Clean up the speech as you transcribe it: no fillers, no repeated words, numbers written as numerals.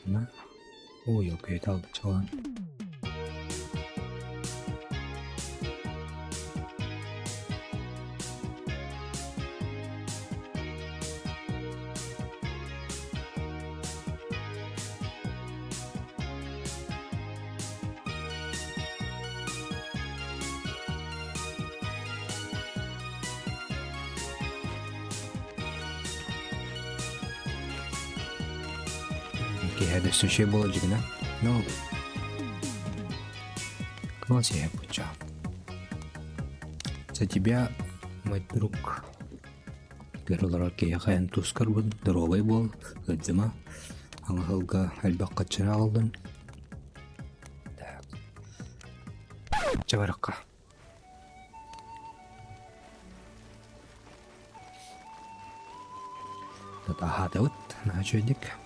На. О, елка алды чалган. Кихеде суши было жигна. Ну. Класс я поча. За тебя, мой друг. Герлар кияхан тускар был, здоровый был, гадзима. Аңғылға әлбәқ қатшыра алдын. Так. Жабараққа. Тата хаты өт, наға жөйдік.